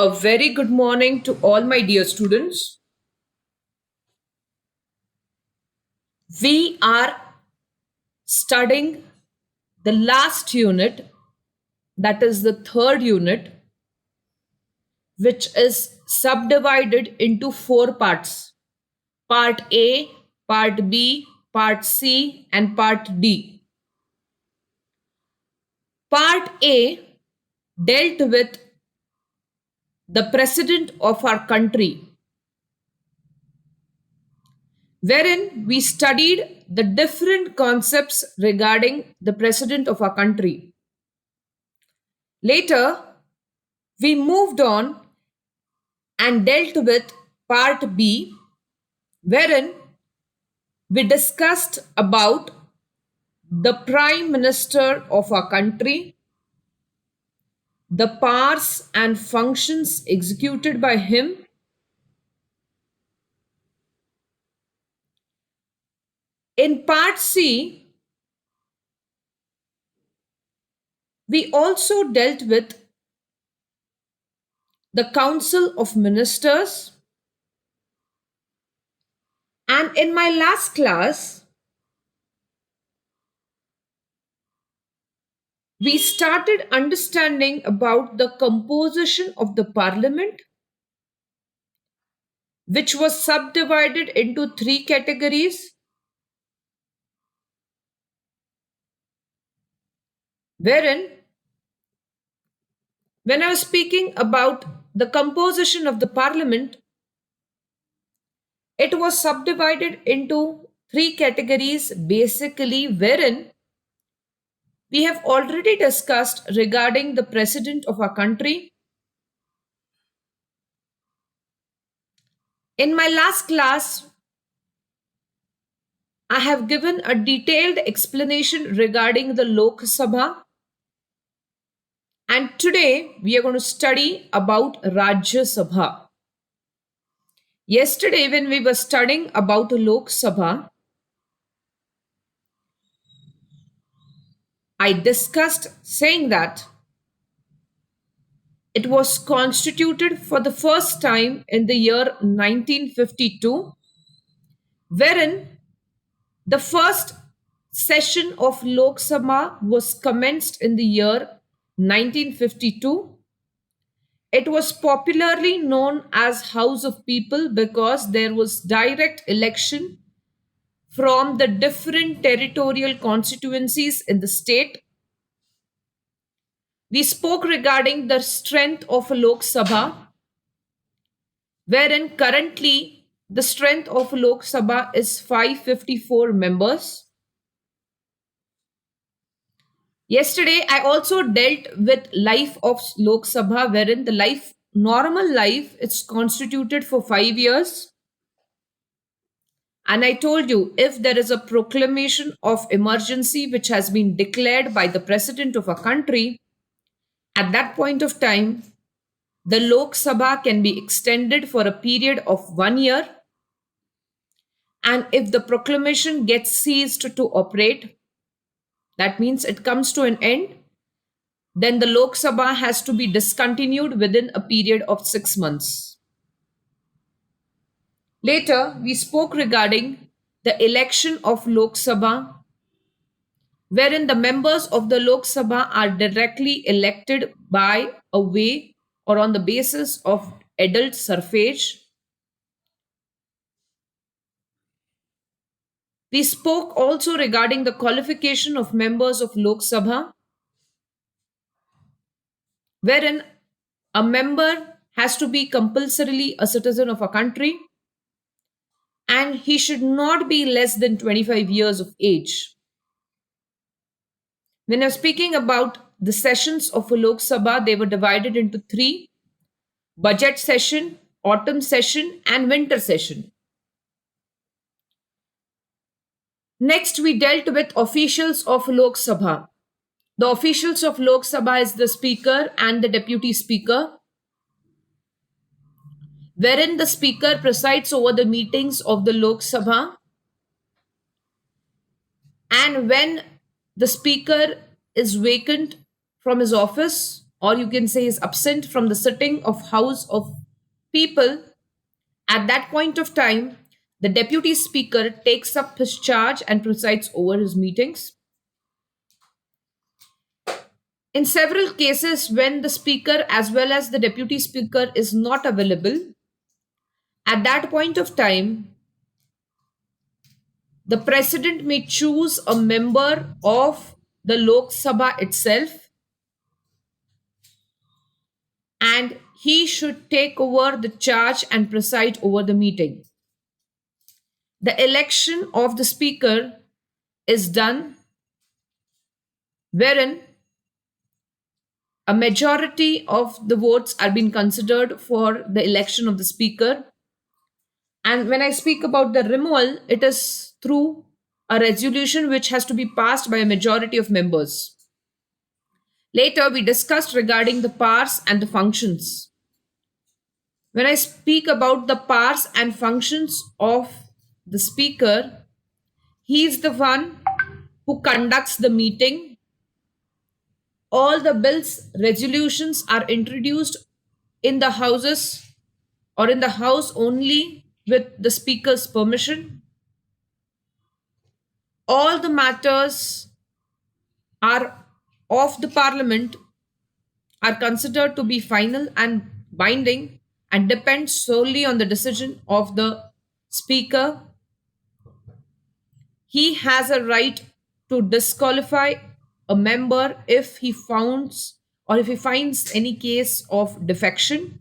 A very good morning to all my dear students. We are studying the last unit, that is the third unit, which is subdivided into four parts: Part A, Part B, Part C, and Part D. Part A dealt with the president of our country, wherein we studied the different concepts regarding the president of our country. Later, we moved on and dealt with part B, wherein we discussed about the Prime Minister of our country, the powers and functions executed by him. In part C, we also dealt with the Council of Ministers. And in my last class, we started understanding about the composition of the parliament, which was subdivided into three categories, wherein when I was speaking about the composition of the parliament, it was subdivided into three categories basically, wherein we have already discussed regarding the president of our country. In my last class, I have given a detailed explanation regarding the Lok Sabha, and today we are going to study about Rajya Sabha. Yesterday, when we were studying about Lok Sabha, I discussed saying that it was constituted for the first time in the year 1952, wherein the first session of Lok Sabha was commenced in the year 1952. It was popularly known as House of People because there was direct election from the different territorial constituencies in the state. We spoke regarding the strength of Lok Sabha, wherein currently the strength of Lok Sabha is 554 members. Yesterday, I also dealt with life of Lok Sabha, wherein the normal life, is constituted for 5 years. And I told you, if there is a proclamation of emergency which has been declared by the president of a country, at that point of time, the Lok Sabha can be extended for a period of 1 year. And if the proclamation gets ceased to operate, that means it comes to an end, then the Lok Sabha has to be discontinued within a period of 6 months. Later, we spoke regarding the election of Lok Sabha, wherein the members of the Lok Sabha are directly elected by a way or on the basis of adult suffrage. We spoke also regarding the qualification of members of Lok Sabha, wherein a member has to be compulsorily a citizen of a country and he should not be less than 25 years of age. When I'm speaking about the sessions of a Lok Sabha, they were divided into three: budget session, autumn session, and winter session. Next, we dealt with officials of Lok Sabha. The officials of Lok Sabha is the speaker and the deputy speaker, wherein the speaker presides over the meetings of the Lok Sabha. And when the speaker is vacant from his office, or you can say is absent from the sitting of House of People, at that point of time, the deputy speaker takes up his charge and presides over his meetings. In several cases, when the speaker as well as the deputy speaker is not available, at that point of time, the president may choose a member of the Lok Sabha itself, and he should take over the charge and preside over the meeting. The election of the speaker is done wherein a majority of the votes are being considered for the election of the speaker. And when I speak about the removal, it is through a resolution which has to be passed by a majority of members. Later, we discussed regarding the powers and the functions. When I speak about the powers and functions of the speaker, he is the one who conducts the meeting. All the bills, resolutions are introduced in the houses or in the house only with the speaker's permission. All the matters are of the parliament are considered to be final and binding and depend solely on the decision of the speaker. He has a right to disqualify a member if he founds or if he finds any case of defection,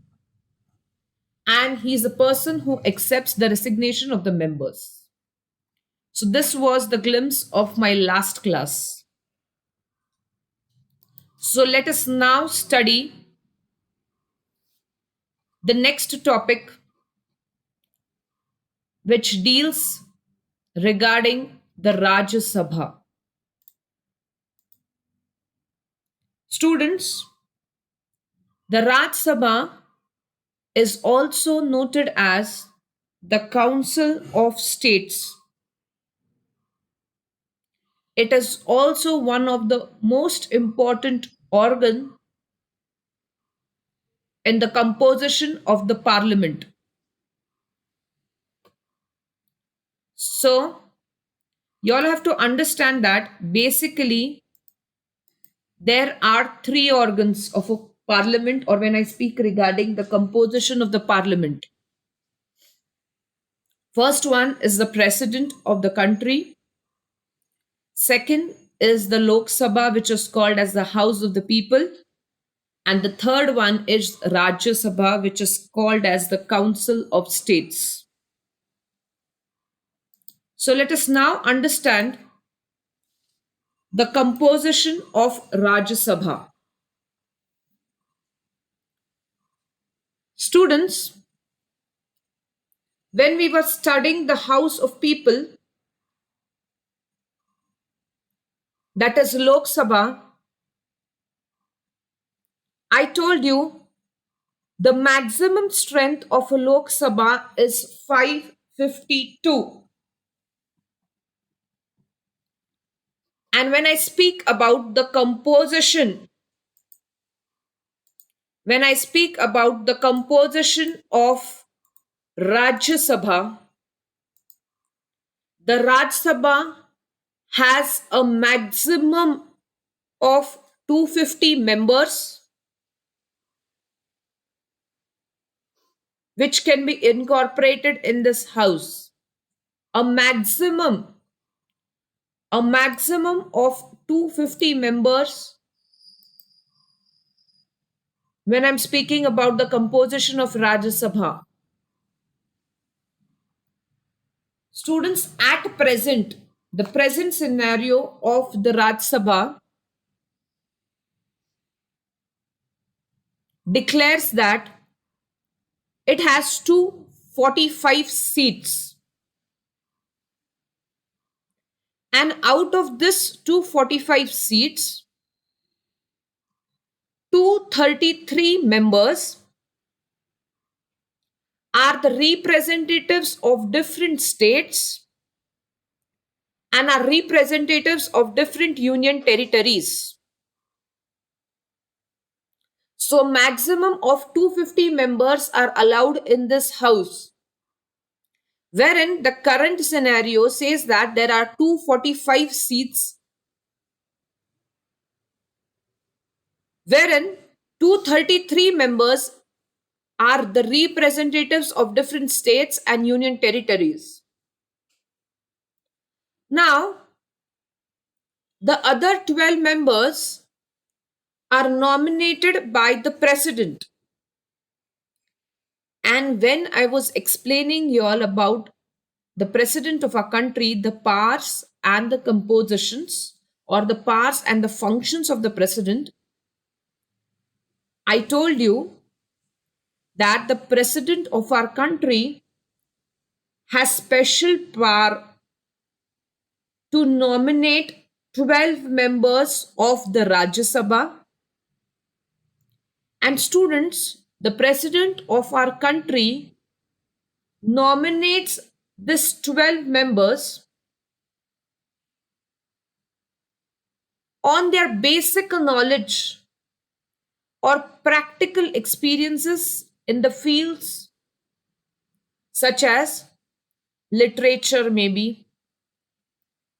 and he is the person who accepts the resignation of the members. So this was the glimpse of my last class. So let us now study the next topic, which deals regarding the Rajya Sabha. Students, the Rajya Sabha is also noted as the Council of States. It is also one of the most important organ in the composition of the parliament. So, you all have to understand that basically there are three organs of a parliament, or when I speak regarding the composition of the parliament. First one is the president of the country. Second is the Lok Sabha, which is called as the House of the People. And the third one is Rajya Sabha, which is called as the Council of States. So let us now understand the composition of Rajya Sabha. Students, when we were studying the House of People, that is Lok Sabha, I told you the maximum strength of a Lok Sabha is 552. And when I speak about the composition, of Rajya Sabha, the Rajya Sabha has a maximum of 250 members, which can be incorporated in this house. A maximum of 250 members when I'm speaking about the composition of Rajya Sabha. Students, at present, the present scenario of the Rajya Sabha declares that it has 245 seats. And out of this 245 seats, 233 members are the representatives of different states and are representatives of different union territories. So maximum of 250 members are allowed in this house, wherein the current scenario says that there are 245 seats, wherein 233 members are the representatives of different states and union territories. Now, the other 12 members are nominated by the president. And when I was explaining you all about the president of our country, the powers and the compositions, or the powers and the functions of the president, I told you that the president of our country has special power to nominate 12 members of the Rajya Sabha. And students, the president of our country nominates this 12 members on their basic knowledge or practical experiences in the fields such as literature, maybe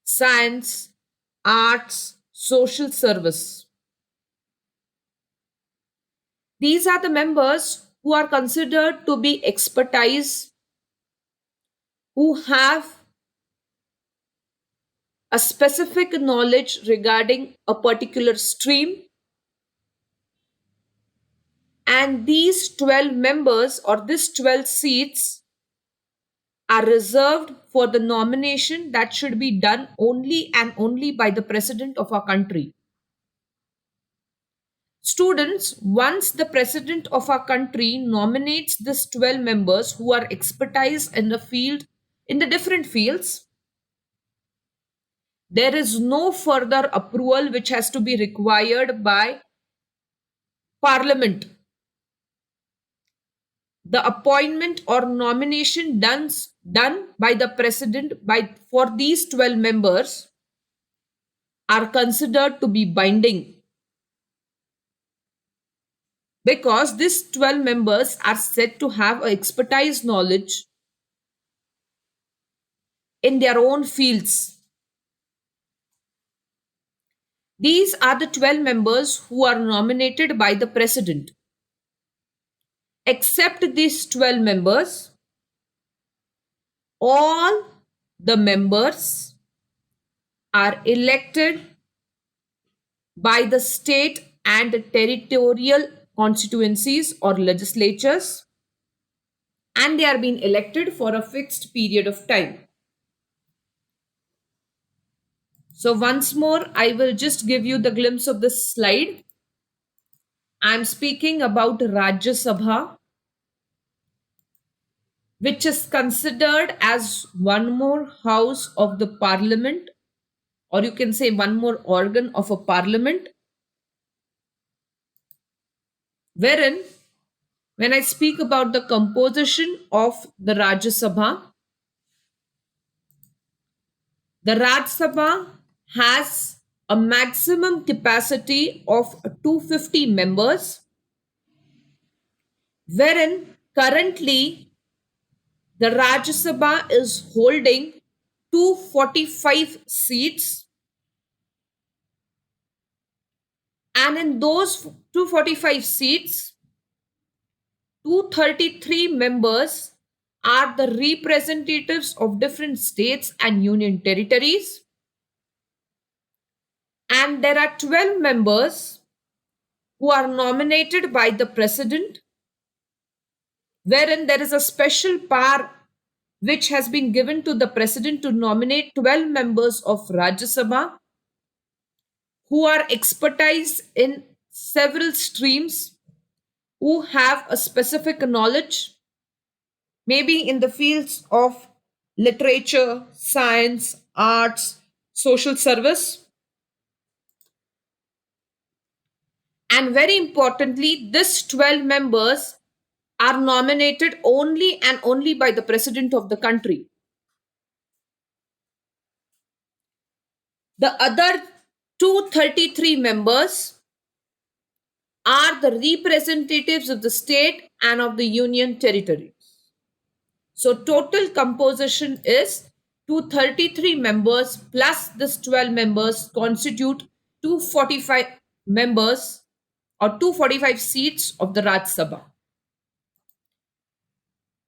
science, arts, social service. These are the members who are considered to be expertise, who have a specific knowledge regarding a particular stream. And these 12 members or these 12 seats are reserved for the nomination that should be done only and only by the president of our country. Students, once the president of our country nominates these 12 members who are expertise in the field, in the different fields, there is no further approval which has to be required by parliament. The appointment or nomination done by the president for these 12 members are considered to be binding, because these 12 members are said to have a expertise knowledge in their own fields. These are the 12 members who are nominated by the president. Except these 12 members, all the members are elected by the state and territorial constituencies or legislatures, and they are being elected for a fixed period of time. So once more, I will just give you the glimpse of this slide. I'm speaking about Rajya Sabha, which is considered as one more house of the parliament, or you can say one more organ of a parliament, wherein when I speak about the composition of the Rajya Sabha, the Rajya Sabha has a maximum capacity of 250 members, wherein currently the Rajya Sabha is holding 245 seats, and in those 245 seats, 233 members are the representatives of different states and union territories, and there are 12 members who are nominated by the president, wherein there is a special power which has been given to the president to nominate 12 members of Rajya Sabha who are expertise in several streams, who have a specific knowledge, maybe in the fields of literature, science, arts, social service. And very importantly, these 12 members are nominated only and only by the president of the country. The other 233 members are the representatives of the state and of the union territory. So total composition is 233 members plus this 12 members constitute 245 members or 245 seats of the Rajya Sabha.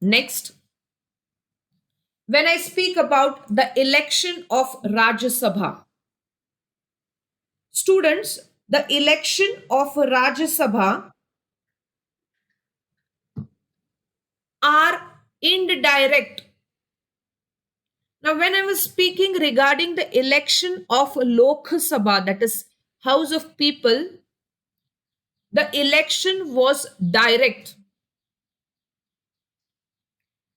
Next, when I speak about the election of Rajya Sabha, students, the election of Rajya Sabha are indirect. Now, when I was speaking regarding the election of Lok Sabha, that is House of People, the election was direct.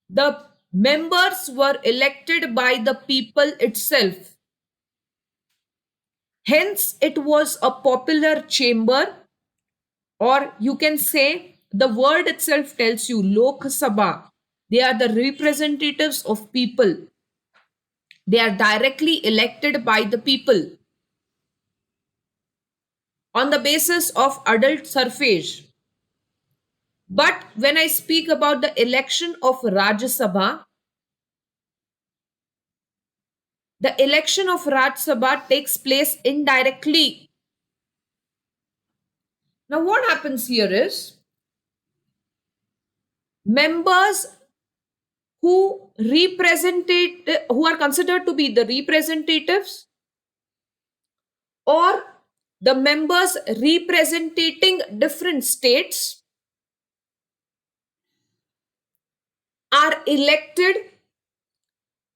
The members were elected by the people itself. Hence, it was a popular chamber, or you can say the word itself tells you Lok Sabha. They are the representatives of people. They are directly elected by the people on the basis of adult suffrage. But when I speak about the election of Rajya Sabha, the election of Rajya Sabha takes place indirectly. Now, what happens here is members who are considered to be the representatives or the members representing different states are elected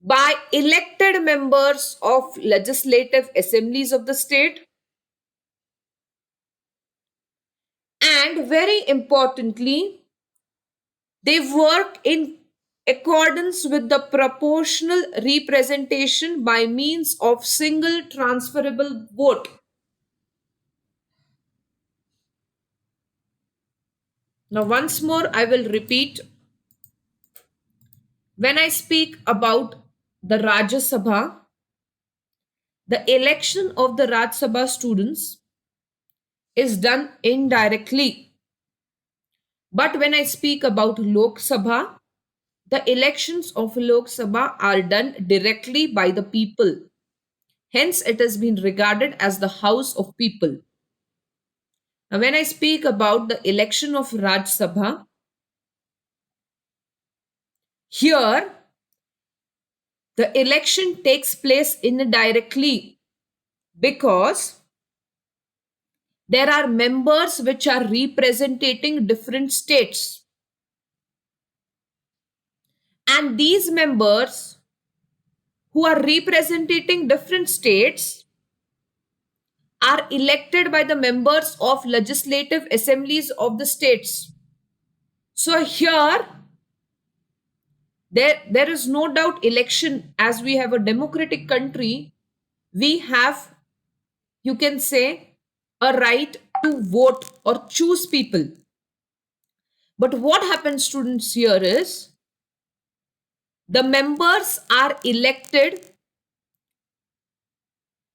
by elected members of legislative assemblies of the state, and very importantly, they work in accordance with the proportional representation by means of single transferable vote. Now, once more, I will repeat. When I speak about the Rajya Sabha, the election of the Rajya Sabha students is done indirectly. But when I speak about Lok Sabha, the elections of Lok Sabha are done directly by the people. Hence, it has been regarded as the House of People. Now, when I speak about the election of Rajya Sabha, here the election takes place indirectly because there are members which are representing different states. And these members who are representing different states are elected by the members of legislative assemblies of the states. So here there is no doubt election, as we have a democratic country, we have, you can say, a right to vote or choose people. But what happens, students, here is the members are elected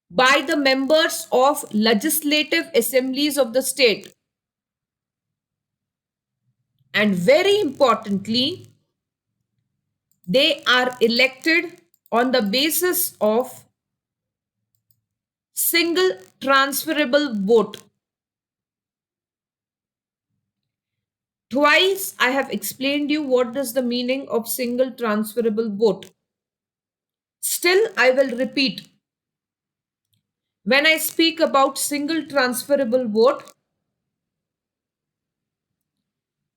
by the members of legislative assemblies of the state. And very importantly, they are elected on the basis of single transferable vote. Twice I have explained you what is the meaning of single transferable vote. Still, I will repeat. When I speak about single transferable vote,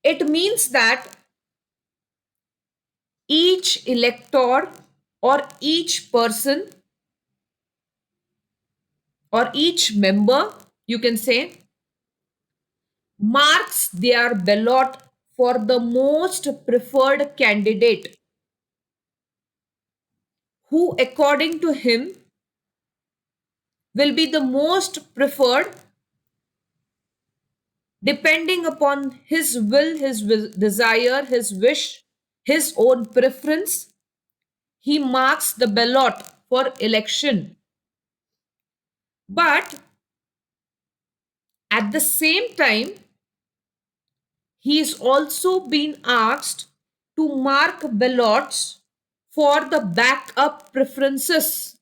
it means that each elector or each person or each member, you can say, marks their ballot for the most preferred candidate who, according to him, will be the most preferred depending upon his will, his desire, his wish, his own preference. He marks the ballot for election. But At the same time, he is also being asked to mark ballots for the backup preferences.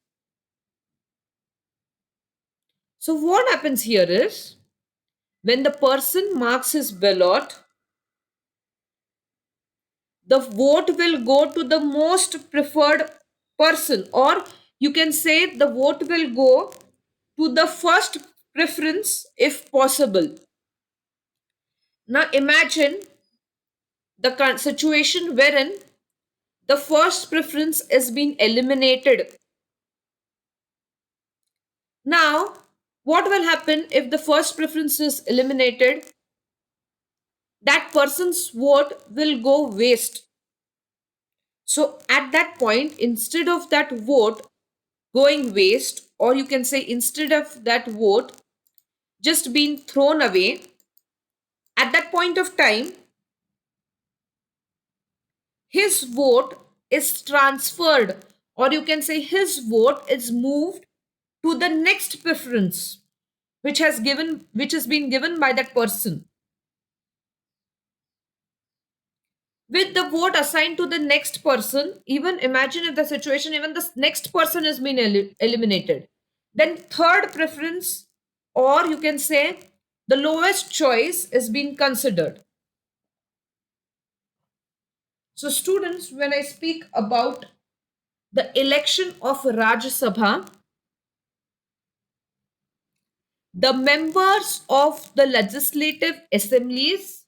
So, what happens here is when the person marks his ballot, the vote will go to the most preferred person, or you can say the vote will go to the first preference if possible. Now, imagine the situation wherein the first preference is being eliminated. Now, what will happen if the first preference is eliminated? That person's vote will go waste. So, at that point, instead of that vote going waste, or you can say instead of that vote just being thrown away, at that point of time, his vote is transferred, or you can say his vote is moved to the next preference which has been given by that person. With the vote assigned to the next person, even imagine if the situation, even the next person has been eliminated, then third preference, or you can say the lowest choice, is being considered. So, students, when I speak about the election of Rajya Sabha, the members of the legislative assemblies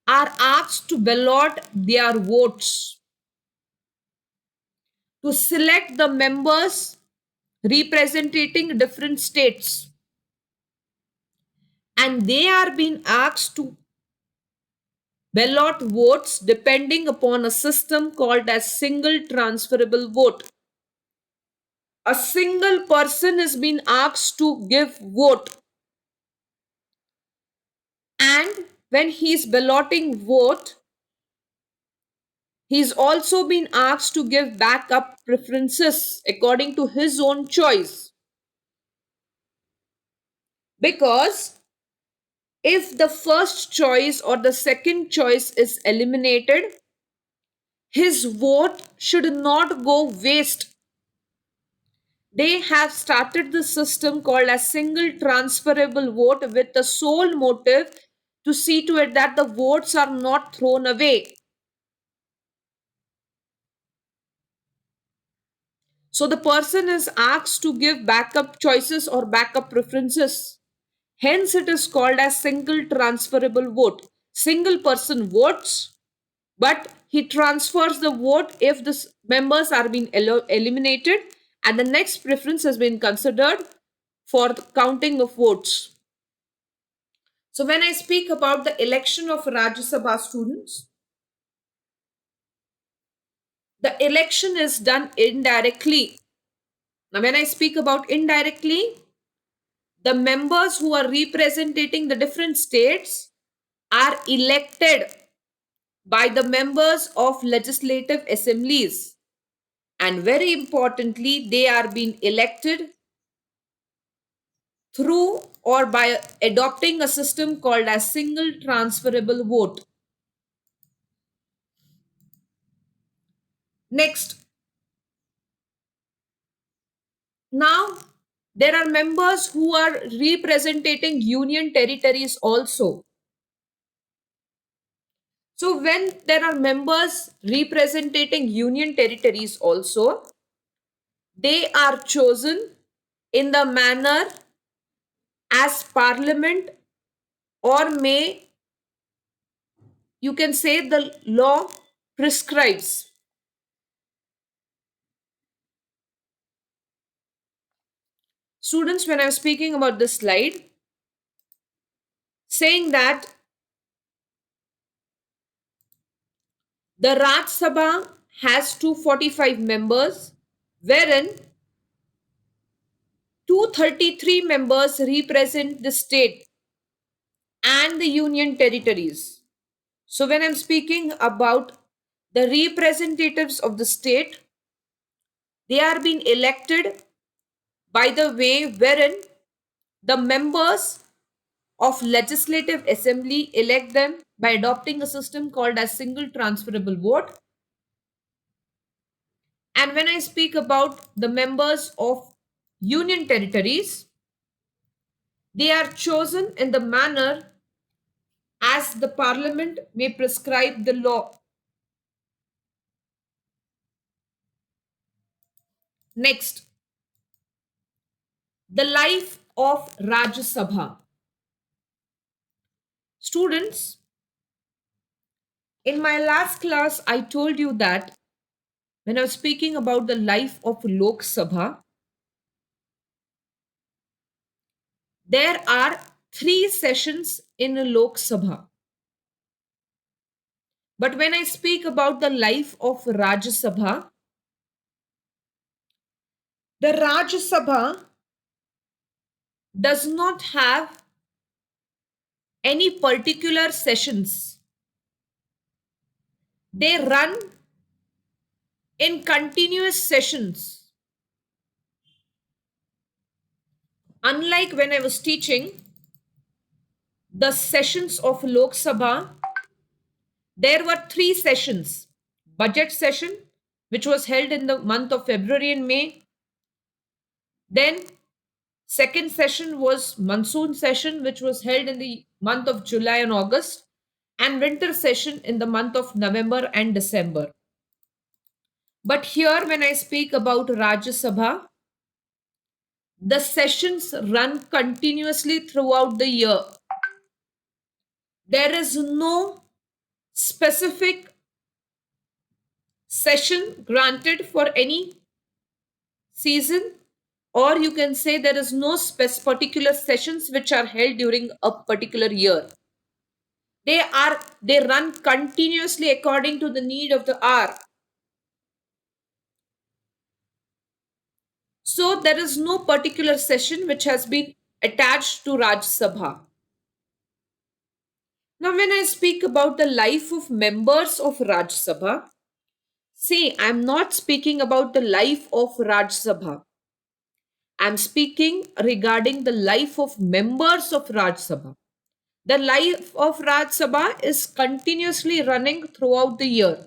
are asked to ballot their votes to select the members representing different states, and they are being asked to ballot votes depending upon a system called as single transferable vote. A single person is being asked to give vote, and when he is balloting vote, he is also being asked to give backup preferences according to his own choice. Because if the first choice or the second choice is eliminated, his vote should not go waste. They have started the system called a single transferable vote with the sole motive to see to it that the votes are not thrown away. So the person is asked to give backup choices or backup preferences. Hence, it is called as single transferable vote. Single person votes, but he transfers the vote if the members are being eliminated, and the next preference has been considered for the counting of votes. So, when I speak about the election of Rajya Sabha students, the election is done indirectly. Now, when I speak about indirectly, the members who are representing the different states are elected by the members of legislative assemblies, and very importantly, they are being elected through or by adopting a system called as single transferable vote. Next, now there are members who are representing union territories also. So when there are members representing union territories also, they are chosen in the manner as parliament, or may you can say the law prescribes. Students, when I was speaking about this slide, saying that the Raj Sabha has 245 members, wherein 233 members represent the state and the union territories. So, when I'm speaking about the representatives of the state, they are being elected by the way, wherein the members of legislative assembly elect them by adopting a system called as single transferable vote. And when I speak about the members of union territories, they are chosen in the manner as the parliament may prescribe the law. Next, the life of Rajya Sabha. Students, in my last class, I told you that when I was speaking about the life of Lok Sabha, there are three sessions in a Lok Sabha. But when I speak about the life of Rajya Sabha, the Rajya Sabha does not have any particular sessions. They run in continuous sessions. Unlike when I was teaching the sessions of Lok Sabha, there were three sessions. Budget session, which was held in the month of February and May. Then second session was monsoon session, which was held in the month of July and August, and winter session in the month of November and December. But here, when I speak about Rajya Sabha, the sessions run continuously throughout the year. There is no specific session granted for any season, or you can say there is no particular sessions which are held during a particular year. They run continuously according to the need of the hour. So there is no particular session which has been attached to Raj Sabha. Now, when I speak about the life of members of Raj Sabha, see, I'm not speaking about the life of Raj Sabha. I'm speaking regarding the life of members of Raj Sabha. The life of Raj Sabha is continuously running throughout the year.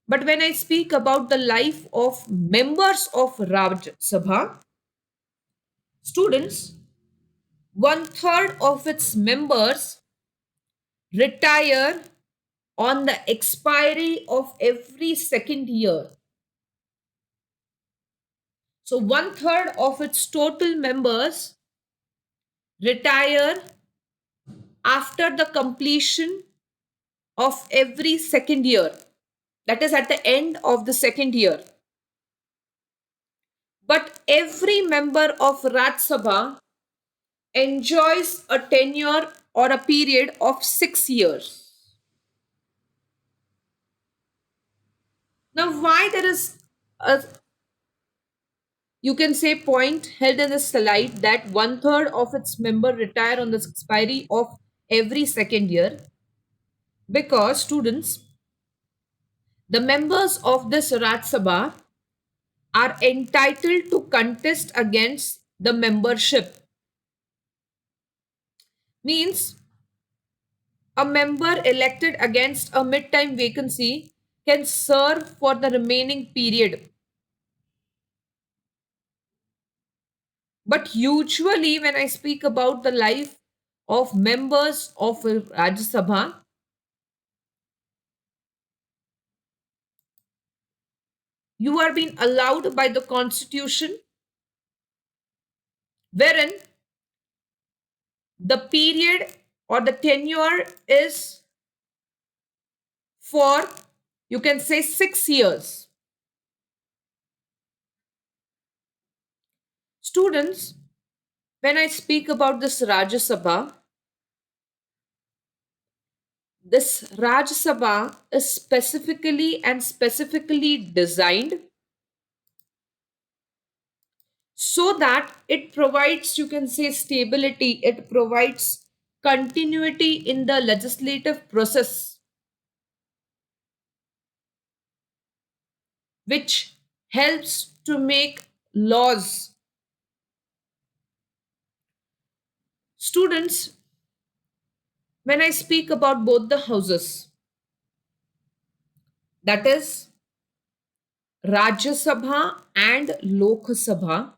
But when I speak about the life of members of Raj Sabha, students, one third of its members retire on the expiry of every second year. So one third of its total members retire after the completion of every second year. That is at the end of the second year. But every member of Raj Sabha enjoys a tenure or a period of 6 years. Now, why there is a, you can say, point held in the slide that one third of its member retire on the expiry of every second year? Because students, the members of this Raj Sabha are entitled to contest against the membership. Means a member elected against a mid-time vacancy can serve for the remaining period. But usually when I speak about the life of members of Rajya Sabha, you are being allowed by the constitution wherein the period or the tenure is for, you can say, 6 years. Students, when I speak about this Rajya Sabha, this Rajya Sabha is specifically designed so that it provides, you can say, stability, it provides continuity in the legislative process, which helps to make laws Students, when I speak about both the houses, that is Rajya Sabha and Lok Sabha,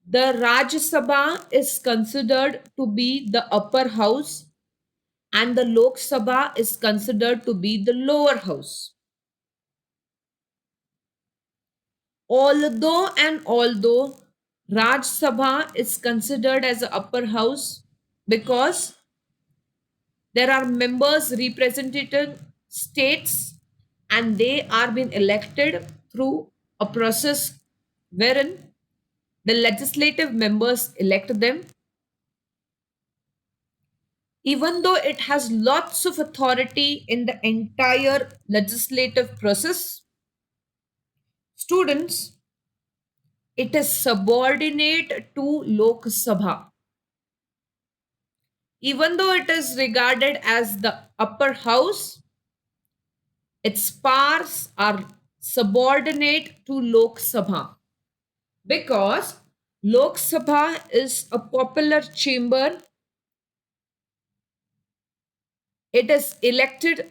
the Rajya Sabha is considered to be the upper house and the Lok Sabha is considered to be the lower house. Although Raj Sabha is considered as the upper house because there are members representing states and they are being elected through a process wherein the legislative members elect them. Even though it has lots of authority in the entire legislative process, students, it is subordinate to Lok Sabha. Even though it is regarded as the upper house, its powers are subordinate to Lok Sabha because Lok Sabha is a popular chamber. It is elected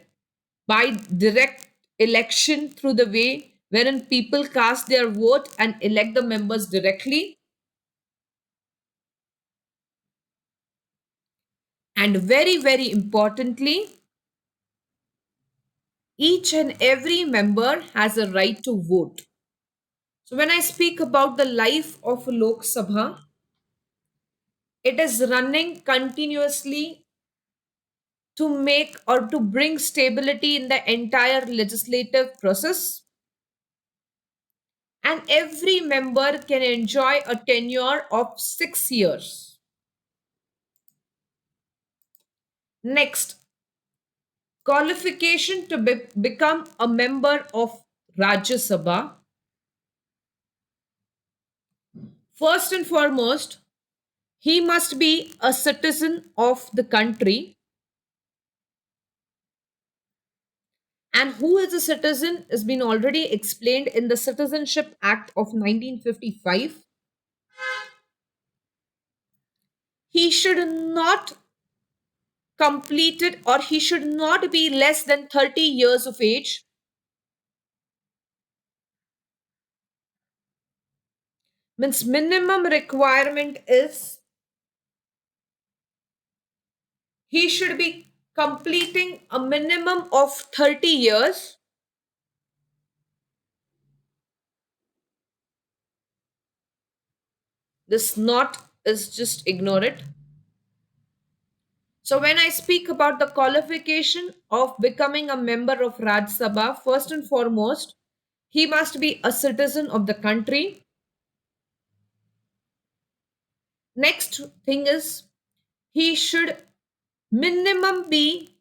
by direct election through the way wherein people cast their vote and elect the members directly. And very, very importantly, each and every member has a right to vote. So when I speak about the life of Lok Sabha, it is running continuously to make or to bring stability in the entire legislative process. And every member can enjoy a tenure of 6 years. Next, qualification to become a member of Rajya Sabha. First and foremost, he must be a citizen of the country. And who is a citizen has been already explained in the Citizenship Act of 1955. He should not complete it or he should not be less than 30 years of age. Means minimum requirement is he should be completing a minimum of 30 years. This not is just ignore it. So when I speak about the qualification of becoming a member of Raj Sabha, first and foremost, he must be a citizen of the country. Next thing is he should minimum be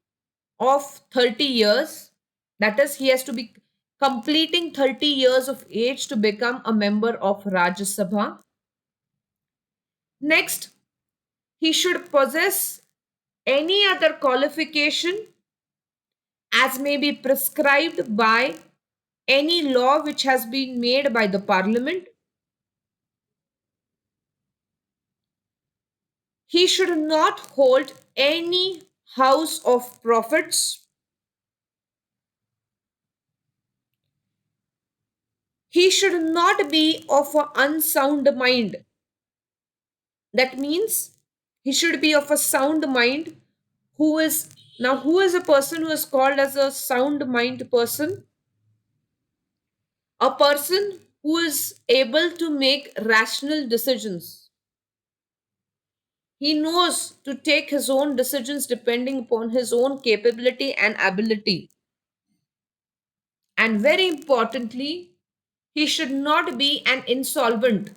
of 30 years. That is, he has to be completing 30 years of age to become a member of Rajya Sabha. Next, he should possess any other qualification as may be prescribed by any law which has been made by the parliament. He should not hold any house of profits. He should not be of an unsound mind. That means he should be of a sound mind. Who is a person who is called as a sound mind person? A person who is able to make rational decisions. He knows to take his own decisions depending upon his own capability and ability. And very importantly, he should not be an insolvent.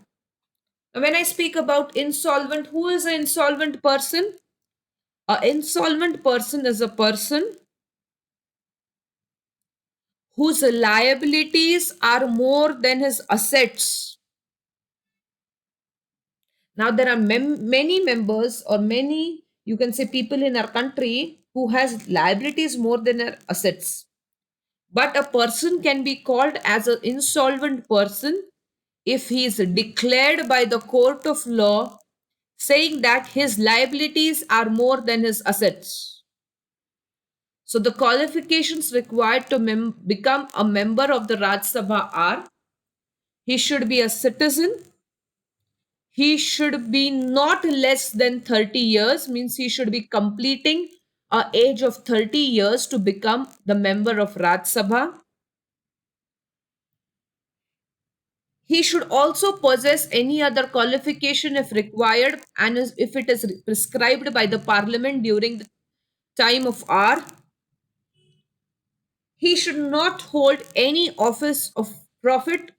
When I speak about insolvent, who is an insolvent person? An insolvent person is a person whose liabilities are more than his assets. Now, there are many members or many, you can say, people in our country who has liabilities more than their assets. But a person can be called as an insolvent person if he is declared by the court of law saying that his liabilities are more than his assets. So the qualifications required to become a member of the Raj Sabha are: he should be a citizen, he should be not less than 30 years, means he should be completing a age of 30 years to become the member of Raj Sabha. He should also possess any other qualification if required and if it is prescribed by the parliament during the time of R. He should not hold any office of profit,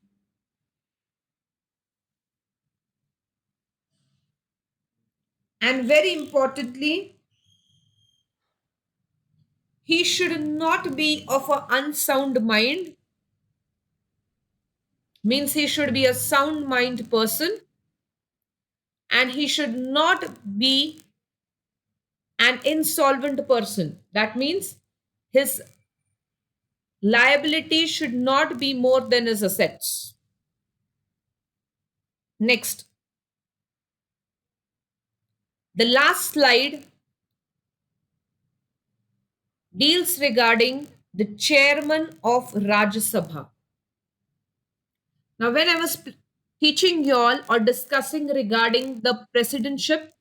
and very importantly, he should not be of an unsound mind, means he should be a sound mind person, and he should not be an insolvent person. That means his liability should not be more than his assets. Next, the last slide deals regarding the chairman of Rajya Sabha. Now, when I was teaching you all or discussing regarding the presidentship,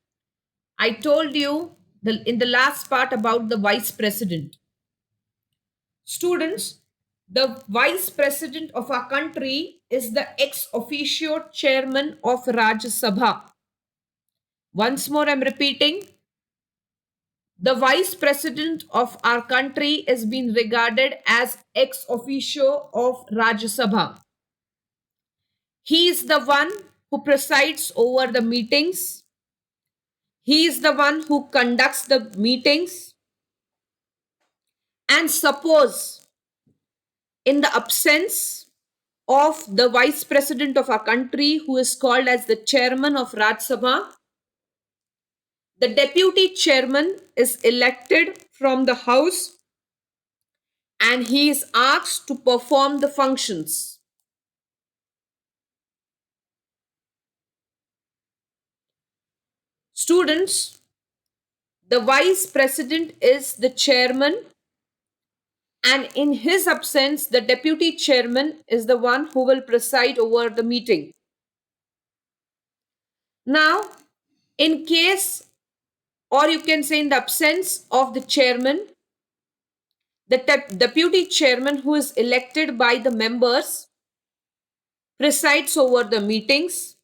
I told you in the last part about the vice president. Students, the vice president of our country is the ex officio chairman of Rajya Sabha. Once more, I'm repeating. The vice president of our country is being regarded as ex officio of Rajya Sabha. He is the one who presides over the meetings. He is the one who conducts the meetings. And suppose, in the absence of the vice president of our country, who is called as the chairman of Rajya Sabha, the deputy chairman is elected from the house and he is asked to perform the functions. Students, the vice president is the chairman, and in his absence, the deputy chairman is the one who will preside over the meeting. Now, in case, or you can say in the absence of the chairman, the deputy chairman, who is elected by the members, presides over the meetings.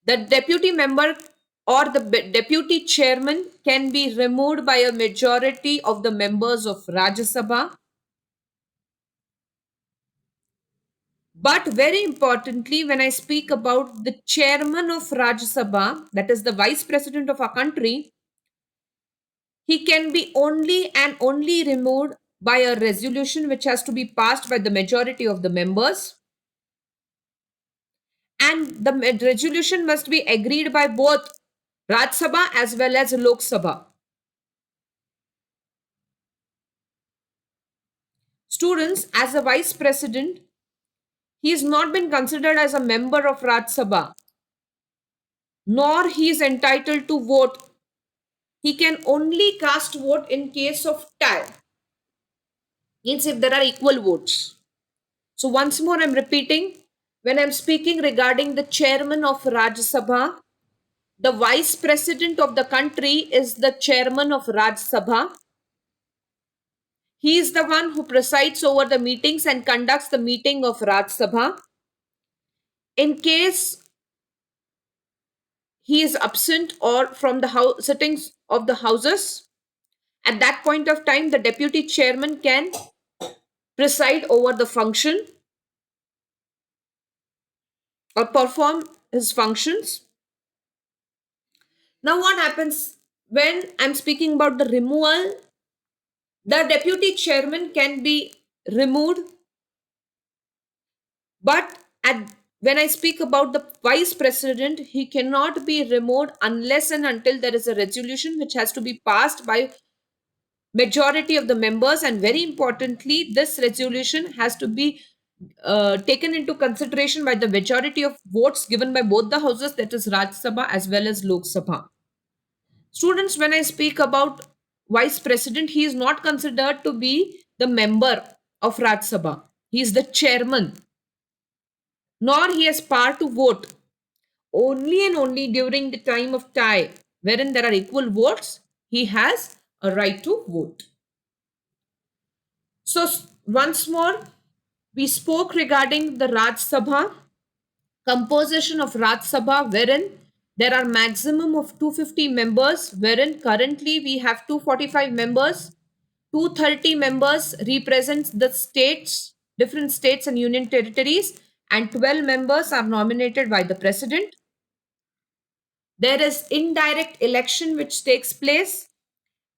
The deputy member or the deputy chairman can be removed by a majority of the members of Rajya Sabha. But very importantly, when I speak about the chairman of Rajya Sabha, that is the vice president of our country, he can be only and only removed by a resolution which has to be passed by the majority of the members. And the resolution must be agreed by both Rajya Sabha as well as Lok Sabha. Students, as a vice president, he has not been considered as a member of Rajya Sabha, nor he is entitled to vote. He can only cast vote in case of tie, means if there are equal votes. So once more I'm repeating, when I'm speaking regarding the chairman of Rajya Sabha, the vice president of the country is the chairman of Rajya Sabha. He is the one who presides over the meetings and conducts the meeting of Rajya Sabha. In case he is absent or from the sittings of the houses, at that point of time, the deputy chairman can preside over the function or perform his functions. Now, what happens when I'm speaking about the removal? The deputy chairman can be removed, but when I speak about the vice president, he cannot be removed unless and until there is a resolution which has to be passed by majority of the members, and very importantly, this resolution has to be taken into consideration by the majority of votes given by both the houses, that is Rajya Sabha as well as Lok Sabha. Students, when I speak about vice president, he is not considered to be the member of Rajya Sabha. He is the chairman, nor he has power to vote. Only and only during the time of tie, wherein there are equal votes, he has a right to vote. So, once more, we spoke regarding the Raj Sabha, composition of Raj Sabha, wherein there are maximum of 250 members, wherein currently we have 245 members. 230 members represents the states, different states and union territories, and 12 members are nominated by the president. There is indirect election which takes place,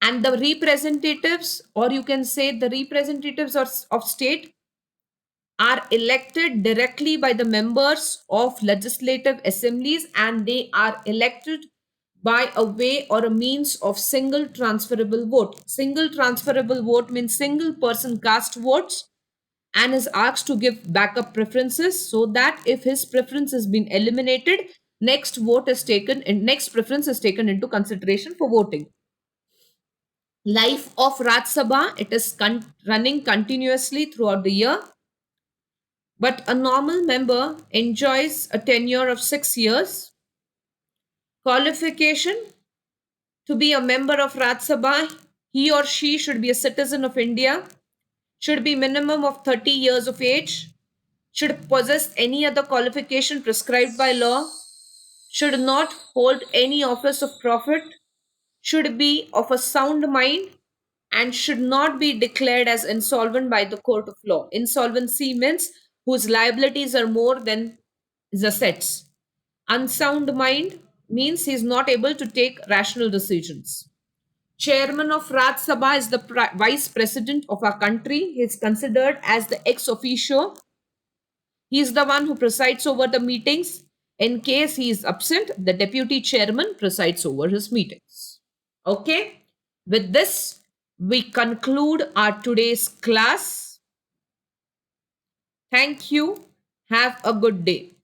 and the representatives, or you can say the representatives of state, are elected directly by the members of legislative assemblies, and they are elected by a way or a means of single transferable vote. Single transferable vote means single person cast votes and is asked to give backup preferences, so that if his preference has been eliminated, next vote is taken and next preference is taken into consideration for voting. Life of Raj Sabha, it is running continuously throughout the year, but a normal member enjoys a tenure of 6 years. Qualification: to be a member of Raj Sabha, he or she should be a citizen of India, should be minimum of 30 years of age, should possess any other qualification prescribed by law, should not hold any office of profit, should be of a sound mind, and should not be declared as insolvent by the court of law. Insolvency means whose liabilities are more than his assets. Unsound mind means he is not able to take rational decisions. Chairman of Raj Sabha is the vice president of our country. He is considered as the ex officio. He is the one who presides over the meetings. In case he is absent, the deputy chairman presides over his meetings. Okay? With this, we conclude our today's class. Thank you. Have a good day.